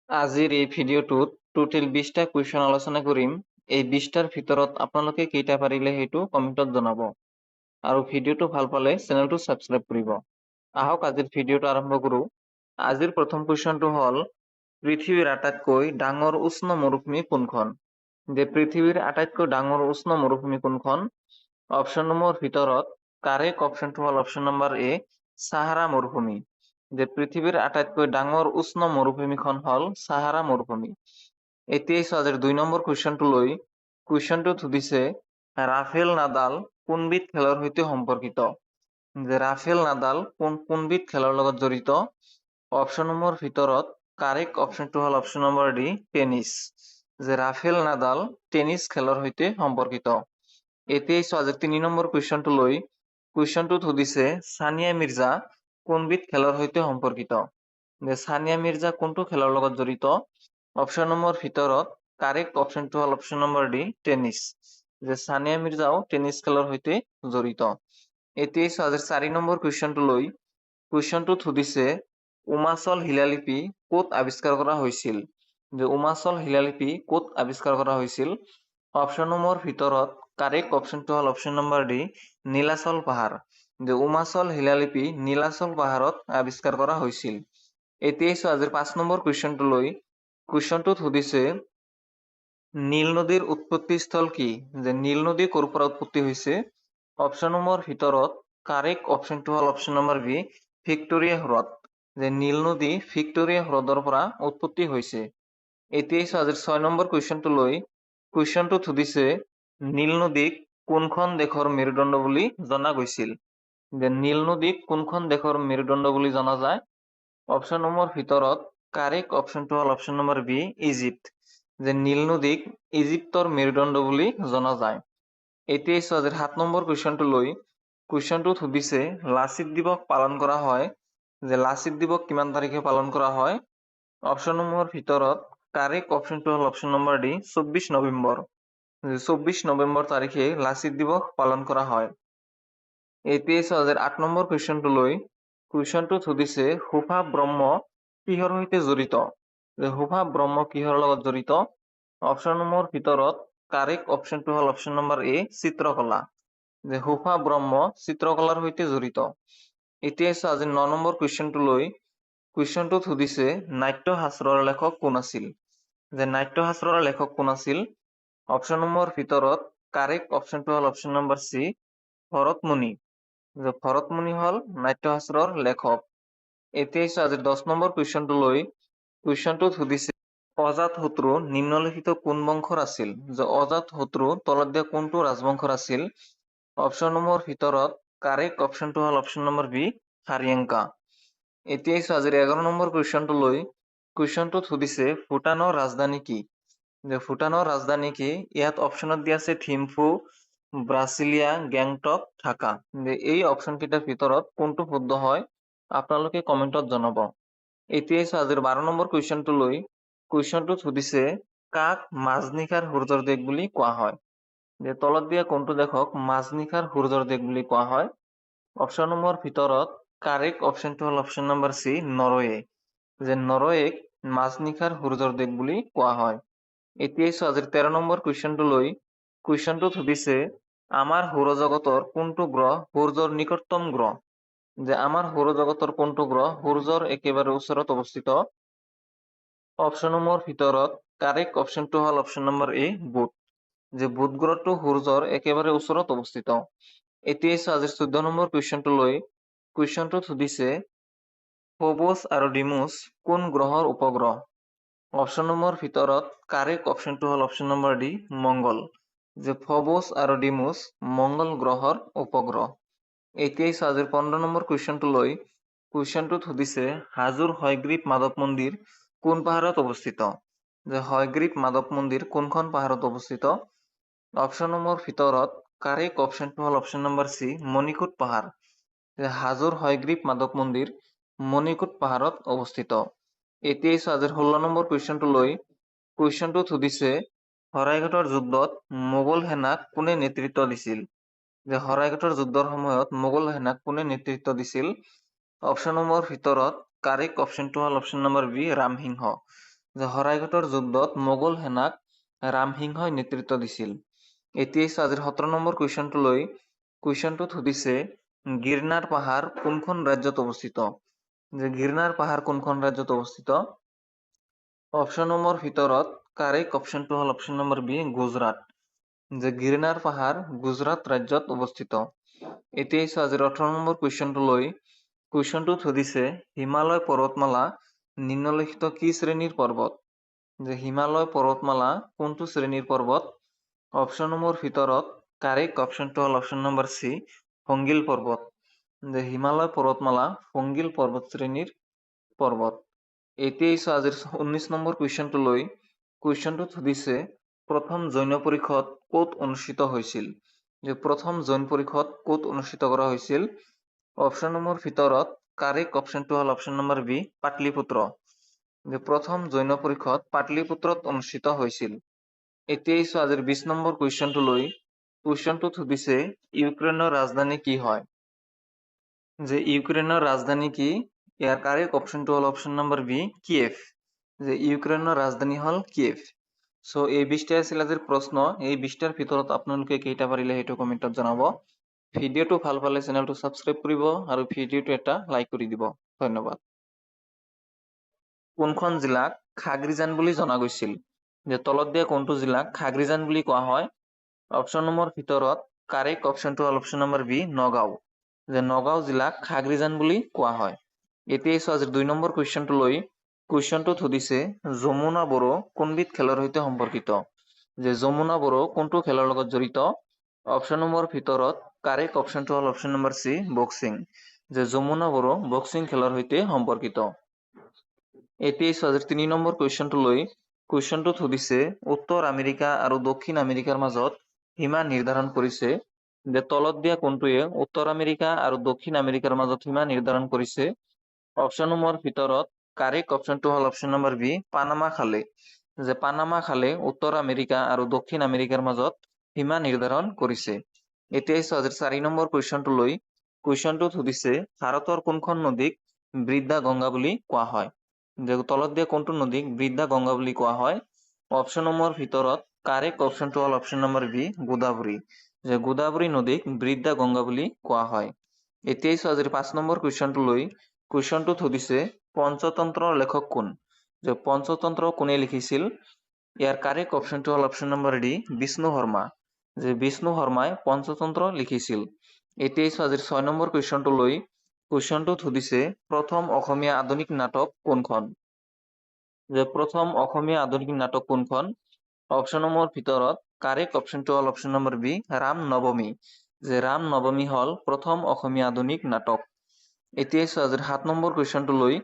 আজিৰ এই ভিডিঅ'টোত টোটেল 20টা কুৱেশ্যন আলোচনা কৰিম। এই 20টাৰ ভিতৰত আপোনালোকে কেইটা পাৰিলে সেইটো কমেণ্টত জনাব। আৰু ভিডিঅ'টো ভাল পালে চেনেলটো ছাবস্ক্ৰাইব কৰিব। আহক আজিৰ ভিডিঅ'টো আৰম্ভ কৰোঁ। আজিৰ প্ৰথম কুৱেশ্যনটো হ'ল পৃথিৱীৰ আটাইতকৈ ডাঙৰ উষ্ণ মৰুভূমি কোনখন? পৃথিৱীৰ আটাইতকৈ ডাঙৰ উষ্ণ মৰুভূমি কোনখন? অপশ্যনসমূহৰ ভিতৰত কাৰেক্ট অপশ্যনটো হ'ল অপশ্যন নম্বৰ এ, ছাহাৰা মৰুভূমি। পৃথিৱীৰ আটাইতকৈ ডাঙৰ উষ্ণ মৰুভূমিখন হ'ল ছাহাৰা মৰুভূমি। এতিয়াই আজিৰ 2 নম্বৰ কুৱেশ্যনটো লৈ কুৱেশ্যনটোত সুধিছে ৰাফেল নাডাল কোনবিধ খেলৰ সৈতে সম্পৰ্কিত? ৰাফেল নাডাল কোনবিধ খেলৰ লগত জড়িত? অপশ্যনসমূহৰ ভিতৰত কাৰেক্ট অপশ্যনটো হ'ল option number D, tennis. Rafael Nadal tennis খেলৰ সৈতে সম্পৰ্কিত। এতিয়াই আজিৰ 3 নম্বৰ কুৱেশ্যনটো লৈ কুৱেশ্যনটোত সুধিছে ছানিয়া মিৰ্জা কোনবিধ খেলৰ সৈতে সম্পৰ্কিত? ছানিয়া মিৰ্জা কোনটো খেলৰ লগত জড়িত? অপশ্যনসমূহৰ ভিতৰত কাৰেক্ট অপশ্যনটো হ'ল option number D, tennis. Sania মিৰ্জাও টেনিছ খেলৰ সৈতে জড়িত। এতিয়াই আজিৰ 4 নম্বৰ কুৱেশ্যনটো লৈ কুৱেশ্যনটোত সুধিছে উমাচল শিলালিপি ক'ত আৱিষ্কাৰ কৰা হৈছিল? উমাচল শিলালিপি ক'ত আৱিষ্কাৰ কৰা হৈছিল? অপশ্যনসমূহৰ ভিতৰত কাৰেক্ট অপশ্যনটো হ'ল অপশ্যন নম্বৰ ডি, নীলাচল পাহাৰ। উমাচল শিলালিপি নীলাচল পাহাৰত আৱিষ্কাৰ কৰা হৈছিল। এতিয়াই আজিৰ 5 নম্বৰ কুৱেশ্যনটো লৈ কুৱেশ্যনটোত সুধিছে নীল নদীৰ উৎপত্তিস্থল কি? নীল নদী ক'ৰ পৰা উৎপত্তি হৈছে? অপশ্যনসমূহৰ ভিতৰত কাৰেক্ট অপশ্যনটো হ'ল অপশ্যন নম্বৰ বি, ভিক্টোৰিয়া হ্ৰদ। নীল নদী ভিক্টোৰিয়া হ্ৰদৰ পৰা উৎপত্তি হৈছে। এতিয়াই আজিৰ 6 নম্বৰ কুৱেশ্যনটো লৈ কুৱেশ্যনটোত সুধিছে নীল নদীক কোনখন দেশৰ মেৰুদণ্ড বুলি জনা গৈছিল? নীল নদীক কোনখন দেশৰ মেৰুদণ্ড বুলি জনা যায়? অপশ্যনসমূহৰ ভিতৰত কাৰেক্ট অপশ্যনটো হ'ল অপশ্যন নম্বৰ বি, ইজিপ্ত। নীল নদীক ইজিপ্তৰ মেৰুদণ্ড বুলি জনা যায়। এতিয়াই আজিৰ 7 নম্বৰ কুৱেশ্যনটো লৈ কুৱেশ্যনটোত সুধিছে লাচিত দিৱস পালন কৰা হয়। লাচিত দিৱস কিমান তাৰিখে পালন কৰা হয়? অপশ্যনসমূহৰ ভিতৰত কাৰেক্ট অপশ্যনটো হ'ল option number D, 24 November. 24 November তাৰিখে লাচিত দিৱস পালন কৰা হয়। এতিয়াই আজিৰ 8 নম্বৰ কুৱেশ্যনটো লৈ কুৱেশ্যনটোত সুধিছে সুভা ব্ৰহ্ম কিহৰ সৈতে জড়িত? সুভা ব্ৰহ্ম কিহৰ লগত জড়িত? অপশ্যনসমূহৰ ভিতৰত কাৰেক্ট অপশ্যনটো হ'ল অপশ্যন নম্বৰ এ, চিত্ৰকলা। সুভা ব্ৰহ্ম চিত্ৰকলাৰ সৈতে জড়িত। এতিয়াই আজিৰ 9 নম্বৰ কুৱেশ্যনটো লৈ কুৱেশ্যনটোত সুধিছে নাট্য শাস্ত্ৰৰ লেখক কোন আছিল? নাট্য শাস্ত্ৰৰ লেখক কোন আছিল? অপশ্যনসমূহৰ ভিতৰত কাৰেক্ট অপশ্যনটো হ'ল অপশ্যন নম্বৰ চি, ভৰতমুনি। ভৰতমুনি হ'ল নাট্যশাস্ত্ৰৰ লেখক। এতিয়াই আজিৰ 10 নম্বৰ কুৱেশ্যনটো লৈ কুৱেশ্যনটোত সুধিছে অজাতশত্ৰু নিম্নলিখিত কোন বংশৰ আছিল? অজাতশত্ৰু তলত দিয়া কোনটো ৰাজবংশৰ আছিল? অপশ্যনসমূহৰ ভিতৰত কাৰেক্ট অপশ্যনটো হ'ল অপশ্যন নম্বৰ বি, হাৰিয়াংকা। এতিয়াই আজিৰ 11 নম্বৰ কুৱেশ্যনটো লৈ কুৱেশ্যনটোত সুধিছে ভূটানৰ ৰাজধানী কি? ভূটানৰ ৰাজধানী কি? ইয়াত অপশ্যনত দিয়া আছে থিম্ফু, ব্ৰাছিলিয়া, গেংটক, ঢাকা। এই অপশ্যন কেইটাৰ ভিতৰত কোনটো শুদ্ধ হয় আপোনালোকে কমেণ্টত জনাব। এতিয়াই আজিৰ 12 নম্বৰ কুৱেশ্যনটো লৈ কুৱেশ্যনটোত সুধিছে কাক মাজনিশাৰ সূৰ্যৰ দেশ বুলি কোৱা হয়? তলত দিয়া কোনটো দেশক মাজনিশাৰ সূৰ্যৰ দেশ বুলি কোৱা হয়? অপশ্যনসমূহৰ ভিতৰত কাৰেক্ট অপশ্যনটো হ'ল অপশ্যন নম্বৰ চি, নৰৱে। নৰৱেক মাজনিশাৰ সূৰ্যৰ দেশ বুলি কোৱা হয়। এতিয়াই আজিৰ 13 নম্বৰ কুৱেশ্যনটো লৈ কুৱেশ্যনটোত সুধিছে আমাৰ সৌৰজগতৰ কোনটো গ্ৰহ সূৰ্যৰ নিকটতম গ্ৰহ? আমাৰ সৌৰজগতৰ কোনটো গ্ৰহ সূৰ্যৰ একেবাৰে ওচৰত অৱস্থিত? অপশ্যনসমূহৰ ভিতৰত কাৰেক্ট অপশ্যনটো হ'ল অপশ্যন নম্বৰ এ, বুধ। বুধ গ্ৰহটো সূৰ্যৰ একেবাৰে ওচৰত অৱস্থিত। এতিয়াই আজিৰ 14 নম্বৰ কুৱেশ্যনটো লৈ কুৱেশ্যনটোত সুধিছে ফবছ আৰু ডিমোছ কোন গ্ৰহৰ উপগ্ৰহ? অপশ্যনসমূহৰ ভিতৰত কাৰেক্ট অপশ্যনটো হ'ল অপশ্যন নম্বৰ ডি, মংগল। ফবছ আৰু ডিমোছ মংগল গ্ৰহৰ উপগ্ৰহ। এতিয়াই আজিৰ 15 নম্বৰ কুৱেশ্যনটো লৈ কুৱেশ্যনটোত সুধিছে হাজোৰ হয়গ্ৰীৱ মাধৱ মন্দিৰ কোন পাহাৰত অৱস্থিত? হয়গ্ৰীৱ মাধৱ মন্দিৰ কোনখন পাহাৰত অৱস্থিত? অপশ্যনসমূহৰ ভিতৰত কাৰেক্ট অপশ্যনটো হ'ল অপশ্যন নম্বৰ চি, মণিকোট পাহাৰ। হাজোৰ হয়গ্ৰীৱ মাধৱ মন্দিৰ মণিকোট পাহাৰত অৱস্থিত। এতিয়াই আজিৰ 16 নম্বৰ কুৱেশ্যনটো লৈ কুৱেশ্যনটোত সুধিছে শৰাইঘাটৰ যুদ্ধত মোগল সেনাক কোনে নেতৃত্ব দিছিল? শৰাইঘাটৰ যুদ্ধৰ সময়ত মোগল সেনাক কোনে নেতৃত্ব দিছিল? অপশ্যনসমূহৰ ভিতৰত কাৰেক্ট অপশ্যনটো হ'ল অপশ্যন নম্বৰ বি, ৰামসিংহ। যে শৰাইঘাটৰ যুদ্ধত মোগল সেনাক ৰামসিংহই নেতৃত্ব দিছিল। এতিয়া আজিৰ 17 নম্বৰ কুৱেশ্যনটো লৈ কুৱেশ্যনটোত সুধিছে গিৰনাৰ পাহাৰ কোনখন ৰাজ্যত অৱস্থিত? যে গিৰনাৰ পাহাৰ কোনখন ৰাজ্যত অৱস্থিত? অপশ্যনসমূহৰ ভিতৰত কাৰেক্ট অপশ্যনটো হ'ল অপশ্যন নম্বৰ বি গুজৰাট। যে গিৰনাৰ পাহাৰ গুজৰাট ৰাজ্যত অৱস্থিত। এতিয়া আজিৰ 18 নম্বৰ কুৱেশ্যনটো লৈ কুৱেশ্যনটোত সুধিছে হিমালয় পৰ্বতমালা নিম্নলিখিত কি শ্ৰেণীৰ পৰ্বত? যে হিমালয় পৰ্বতমালা কোনটো শ্ৰেণীৰ পৰ্বত? অপশ্যনসমূহৰ ভিতৰত কাৰেক্ট অপশ্যনটো হ'ল অপশ্যন নম্বৰ চি ফংগিল পৰ্বত। যে হিমালয় পৰ্বতমালা ফংগিল পৰ্বত শ্ৰেণীৰ পৰ্বত। এতিয়া আজিৰ 19 নম্বৰ কুৱেশ্যনটো লৈ কুৱেশ্যনটোত সুধিছে প্ৰথম জৈন পৰিষদ ক'ত অনুষ্ঠিত হৈছিল? যে প্ৰথম জৈন পৰিষদ ক'ত অনুষ্ঠিত কৰা হৈছিল? অপশ্যনসমূহৰ ভিতৰত কাৰেক্ট অপশ্যনটো হ'ল অপশ্যন নম্বৰ বি পাটলিপুত্ৰ। যে প্ৰথম জৈন পৰিষদ পাটলিপুত্ৰত অনুষ্ঠিত হৈছিল। এতিয়া আজিৰ 20 নম্বৰ কুৱেশ্যনটো লৈ কুৱেশ্যনটোত সুধিছে ইউক্ৰেইনৰ ৰাজধানী কি হয়? যে ইউক্ৰেইনৰ ৰাজধানী কি? ইয়াৰ কাৰেক্ট অপশ্যনটো হ'ল অপশ্যন নম্বৰ বি কিয়েভ। যে ইউক্ৰেইনৰ ৰাজধানী হ'ল কিয়েভ। চ' এই 20টাই আছিল আজিৰ প্ৰশ্ন। এই 20টাৰ ভিতৰত আপোনালোকে কেইটা পাৰিলে সেইটো কমেণ্টত জনাব। ভিডিঅ'টো ভাল পালে চেনেলটো ছাবস্ক্ৰাইব কৰিব আৰু ভিডিঅ'টো এটা লাইক কৰি দিব। ধন্যবাদ। কোনখন জিলাক খাগ্ৰিজান বুলি জনা গৈছিল? যে তলত দিয়া কোনটো জিলাক খাগ্ৰিজান বুলি কোৱা হয়? অপশ্যনসমূহৰ ভিতৰত কাৰেক্ট অপশ্যনটো হ'ল অপশ্যন নম্বৰ বি নগাঁও। যে নগাঁও জিলাক খাগ্ৰিজান বুলি কোৱা হয়। এতিয়া আজিৰ 2 নম্বৰ কুৱেশ্যনটো লৈ কুৱেশ্যনটোত সুধিছে যমুনা বড়ো কোনবিধ খেলৰ সৈতে সম্পৰ্কিত? যে যমুনা বড়ো কোনটো খেলৰ লগত জড়িত? অপশ্যনসমূহৰ ভিতৰত কাৰেক্ট অপশ্যনটো হ'ল অপশ্যন নম্বৰ চি বক্সিং। যে যমুনা বড়ো বক্সিং খেলৰ সৈতে সম্পৰ্কিত। এতিয়া আজিৰ 3 নম্বৰ কুৱেশ্যনটো লৈ কুৱেশ্যনটোত সুধিছে উত্তৰ আমেৰিকা আৰু দক্ষিণ আমেৰিকাৰ মাজত সীমা নিৰ্ধাৰণ কৰিছে। যে তলত দিয়া কোনটোৱে উত্তৰ আমেৰিকা আৰু দক্ষিণ আমেৰিকাৰ মাজত সীমা নিৰ্ধাৰণ কৰিছে? অপশ্যনসমূহৰ ভিতৰত কাৰেক্ট অপশ্যনটো হ'ল অপশ্যন নম্বৰ বি পানামা খালে। যে পানামা খালে উত্তৰ আমেৰিকা আৰু দক্ষিণ আমেৰিকাৰ মাজত সীমা নিৰ্ধাৰণ কৰিছে। এতিয়া আজিৰ 4 নম্বৰ কুৱেশ্যনটো লৈ কুৱেশ্যনটোত সুধিছে ভাৰতৰ কোনখন নদীক বৃদ্ধা গংগা বুলি কোৱা হয়? যে তলত দিয়া কোনটো নদীক বৃদ্ধা গংগা বুলি কোৱা হয়? অপশ্যনসমূহৰ ভিতৰত কাৰেক্ট অপশ্যনটো হ'ল অপশ্যন নম্বৰ বি গোদাবৰী। যে গোদাবৰী নদীক বৃদ্ধা গংগা বুলি কোৱা হয়। এতিয়া আজিৰ 5 নম্বৰ কুৱেশ্যনটো লৈ কুৱেশ্যনটোত সুধিছে পঞ্চতন্ত্ৰৰ লেখক কোন? যে পঞ্চতন্ত্ৰ কোনে লিখিছিল? ইয়াৰ কাৰেক্ট অপশ্যনটো হ'ল option number D Vishnu Sharma. যে বিষ্ণু শৰ্মাই পঞ্চতন্ত্ৰ লিখিছিল। এতিয়া আজিৰ 6 নম্বৰ কুৱেশ্যনটো লৈ কুৱেশ্যনটোত সুধিছে প্ৰথম অসমীয়া আধুনিক নাটক কোনখন? যে প্ৰথম অসমীয়া আধুনিক নাটক কোনখন? অপশ্যনসমূহৰ ভিতৰত কাৰেক্ট অপশ্যনটো হ'ল অপশ্যন নম্বৰ বি ৰাম নৱমী। যে ৰাম নৱমী হ'ল প্ৰথম অসমীয়া আধুনিক নাটক। এতিয়া আজিৰ 7 নম্বৰ কুৱেশ্যনটো লৈ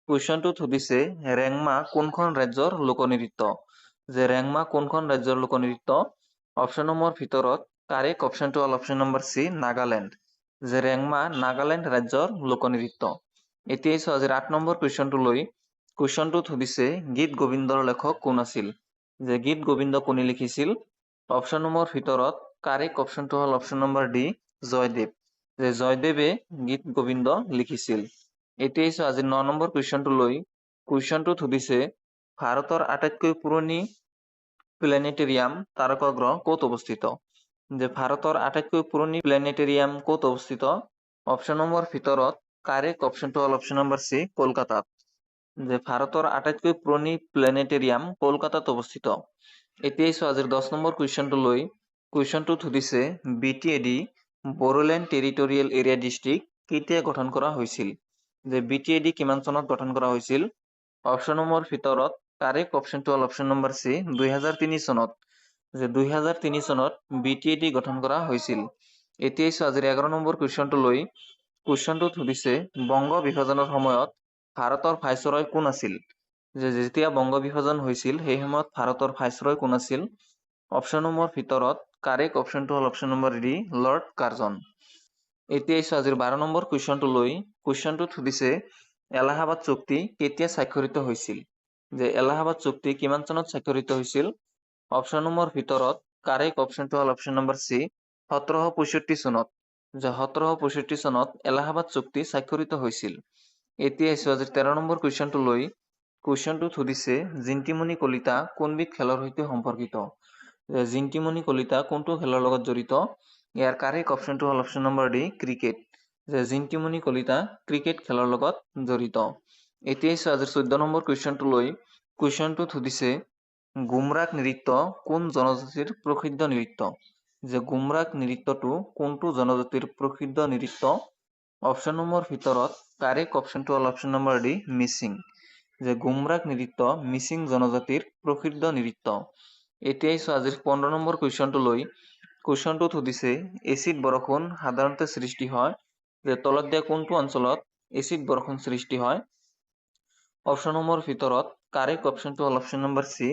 কুৱেশ্যনটোত সুধিছে ৰেংমা কোনখন ৰাজ্যৰ লোকনৃত্য? যে ৰেংমা কোনখন ৰাজ্যৰ লোকনৃত্য? অপশ্যনসমূহৰ ভিতৰত কাৰেক্ট অপশ্যনটো হ'ল অপশ্যন নম্বৰ চি নাগালেণ্ড। যে ৰেংমা নাগালেণ্ড ৰাজ্যৰ লোকনৃত্য। এতিয়া আজিৰ 8 নম্বৰ কুৱেশ্যনটো লৈ কুৱেশ্যনটোত সুধিছে গীত গোবিন্দৰ লেখক কোন আছিল? যে গীত গোবিন্দ কোনে লিখিছিল? অপশ্যনসমূহৰ ভিতৰত কাৰেক্ট অপশ্যনটো হ'ল অপশ্যন নম্বৰ ডি জয়দেৱ। যে জয়দেৱে গীত গোবিন্দ লিখিছিল। এতিয়া আজিৰ 9 নম্বৰ কুৱেশ্যনটো লৈ কুৱেশ্যনটোত সুধিছে ভাৰতৰ আটাইতকৈ পুৰণি প্লেনেটেৰিয়াম তাৰকা গ্ৰহ ক'ত অৱস্থিত? যে ভাৰতৰ আটাইতকৈ পুৰণি প্লেনেটেৰিয়াম ক'ত অৱস্থিত? অপশ্যনসমূহৰ ভিতৰত কাৰেক্ট অপশ্যনটো হ'ল অপশ্যন নম্বৰ চি কলকাতাত। যে ভাৰতৰ আটাইতকৈ পুৰণি প্লেনেটেৰিয়াম কলকাতাত অৱস্থিত। এতিয়া আজিৰ 10 নম্বৰ কুৱেশ্যনটো লৈ কুৱেশ্যনটোত সুধিছে BTAD Bodoland territorial area district কেতিয়া গঠন কৰা হৈছিল? যে BTAD কিমান চনত গঠন কৰা হৈছিল? অপশ্যনসমূহৰ ভিতৰত কাৰেক্ট অপশ্যনটো হ'ল অপশ্যন নম্বৰ চি 2003 চনত। যে 2003 চনত BTAD গঠন কৰা হৈছিল। এতিয়া আজিৰ 11 নম্বৰ কুৱেশ্যনটো লৈ কুৱেশ্যনটোত সুধিছে বংগ বিভাজনৰ সময়ত ভাৰতৰ ভাইচৰয় কোন আছিল? যে যেতিয়া বংগ বিভাজন হৈছিল সেই সময়ত ভাৰতৰ ভাইচৰয় কোন আছিল? অপশ্যনসমূহৰ ভিতৰত কাৰেক্ট অপশ্যনটো হ'ল option number D lord Curzon. এতিয়া আজিৰ 12 নম্বৰ কুৱেশ্যনটো লৈ কুৱেশ্যনটোত সুধিছে এলাহাবাদ চুক্তি কেতিয়া স্বাক্ষৰিত হৈছিল? যে এলাহাবাদ চুক্তি কিমান চনত স্বাক্ষৰিত হৈছিল? অপশ্যনসমূহৰ ভিতৰত কাৰেক্ট অপশ্যনটো হ'ল অপশ্যন নম্বৰ চি 1765 চনত। যে 1765 চনত এলাহাবাদ চুক্তি স্বাক্ষৰিত হৈছিল। এতিয়া আজিৰ 13 নম্বৰ কুৱেশ্যনটো লৈ কুৱেশ্যনটো সুধিছে জিন্তিমণি কলিতা কোনবিধ খেলৰ সৈতে সম্পৰ্কিত? জিন্তিমণি কলিতা কোনটো খেলৰ লগত জড়িত? ইয়াৰ কাৰেক্ট অপশ্যনটো হ'ল option number D cricket. Jintimoni Kalita cricket খেলৰ লগত জড়িত। এতিয়া আজিৰ 14 নম্বৰ কুৱেশ্যনটো লৈ কুৱেশ্যনটোত সুধিছে গুমৰাগ নৃত্য কোন জনজাতিৰ প্ৰসিদ্ধ নৃত্য? গুমৰাগ নৃত্যটো কোনটো জনজাতিৰ প্ৰসিদ্ধ নৃত্য? অপশ্যন নম্বৰ ভিতৰত কাৰেক্ট অপশ্যনটো হ'ল option number D Mising. Gumrag নৃত্য মিচিং জনজাতিৰ প্ৰসিদ্ধ নৃত্য। এতিয়া আজিৰ 15 নম্বৰ কুৱেশ্যনটো লৈ কুৱেশ্যনটোত সুধিছে এচিড বৰষুণ সাধাৰণতে সৃষ্টি হয় তলত দিয়া কোনটো অঞ্চলত এচিড বৰষুণ সৃষ্টি হয়? অপশ্যন নম্বৰ ভিতৰত কাৰেক্ট অপশ্যনটো হ'ল অপশ্যন নম্বৰ চি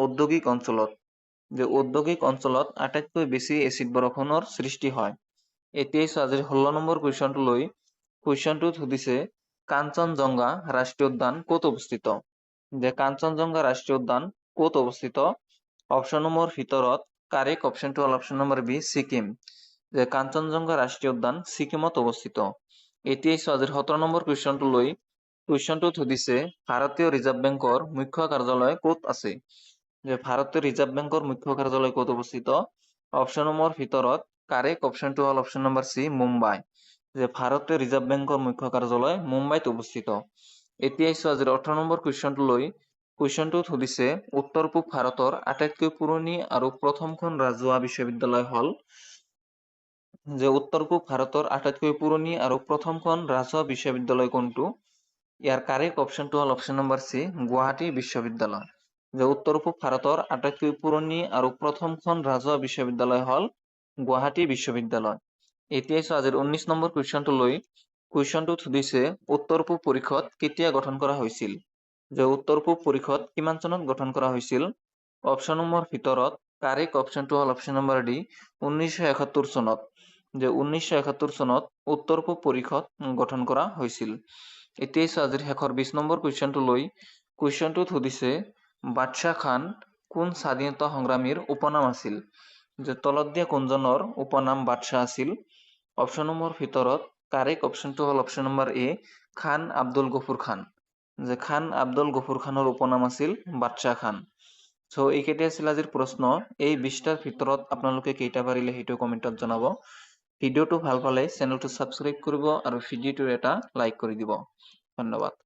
ঔদ্যোগিক অঞ্চলত। ঔদ্যোগিক অঞ্চলত আটাইতকৈ বেছি এচিড বৰষুণৰ সৃষ্টি হয়। এতিয়া আজিৰ 16 নম্বৰ কুৱেশ্যনটো লৈ কুৱেশ্যনটোত সুধিছে কাঞ্চনজংঘা ৰাষ্ট্ৰীয় উদ্যান ক'ত অৱস্থিত? কাঞ্চনজংঘা ৰাষ্ট্ৰীয় উদ্যান ক'ত অৱস্থিত? অপশ্যন নম্বৰ ভিতৰত কাৰেক্ট অপশ্যনটো হ'ল option number B Sikkim. Kanchenjunga ৰাষ্ট্ৰীয় উদ্যান ছিকিমত অৱস্থিত। এতিয়া আজিৰ 17 নম্বৰ কুৱেশ্যনটো লৈ কুৱেশ্যনটোত সুধিছে ভাৰতীয় ৰিজাৰ্ভ বেংকৰ মুখ্য কাৰ্যালয় ক'ত আছে? ভাৰতীয় ৰিজাৰ্ভ বেংকৰ মুখ্য কাৰ্যালয় ক'ত অৱস্থিত? অপশ্যন নম্বৰ ভিতৰত কাৰেক্ট অপশ্যনটো হ'ল অপশ্যন নম্বৰ চি মুম্বাই। ভাৰতীয় ৰিজাৰ্ভ বেংকৰ মুখ্য কাৰ্যালয় মুম্বাইত অৱস্থিত। এতিয়া আজিৰ 18 নম্বৰ কুৱেশ্যনটো লৈ কুৱেশ্যনটোত সুধিছে উত্তৰ পূব ভাৰতৰ আটাইতকৈ পুৰণি আৰু প্ৰথমখন ৰাজহুৱা বিশ্ববিদ্যালয় হ'ল উত্তৰ পূব ভাৰতৰ আটাইতকৈ পুৰণি আৰু প্ৰথমখন ৰাজহুৱা বিশ্ববিদ্যালয় কোনটো? ইয়াৰ কাৰেক্ট অপশ্যনটো হ'ল অপশ্যন নম্বৰ চি গুৱাহাটী বিশ্ববিদ্যালয়। উত্তৰ পূব ভাৰতৰ আটাইতকৈ পুৰণি আৰু প্ৰথমখন ৰাজহুৱা বিশ্ববিদ্যালয় হ'ল গুৱাহাটী বিশ্ববিদ্যালয়। এতিয়া আজিৰ 19 নম্বৰ কুৱেশ্যনটো লৈ কুৱেশ্যনটোত সুধিছে উত্তৰ পূব পৰিষদ কেতিয়া গঠন কৰা হৈছিল? উত্তৰ পূব পৰিষদ কিমান চনত গঠন কৰা হৈছিল? অপশ্যন নম্বৰ ভিতৰত কাৰেক্ট অপশ্যনটো হ'ল অপশ্যন নম্বৰ ডি 1971 চনত। 1971 চনত উত্তৰ পূব পৰিষদ গঠন কৰা হৈছিল। এতিয়া আজিৰ শেষৰ 20 নম্বৰ কুৱেশ্যনটো লৈ কুৱেশ্যনটোত সুধিছে বাদশ্বাহ খান কোন স্বাধীনতা সংগ্ৰামীৰ উপনাম আছিল? তলত দিয়া কোনজনৰ উপনাম বাদশ্বাহ আছিল? অপশ্যন নম্বৰ ভিতৰত কাৰেক্ট অপশ্যনটো হ'ল অপশ্যন নম্বৰ এ খান আব্দুল গফুৰ খান। খান আব্দুল গফুৰ খানৰ উপনাম আছিল বাদশ্বাহ খান। এইকেইটা আছিল আজিৰ প্ৰশ্ন। এই 20টাৰ ভিতৰত আপোনালোকে কেইটা পাৰিলে সেইটো কমেণ্টত জনাব। ভিডিঅ'টো ভাল পালে চেনেলটো ছাবস্ক্ৰাইব কৰিব আৰু ভিডিঅ'টোৰ এটা লাইক কৰি দিব। ধন্যবাদ।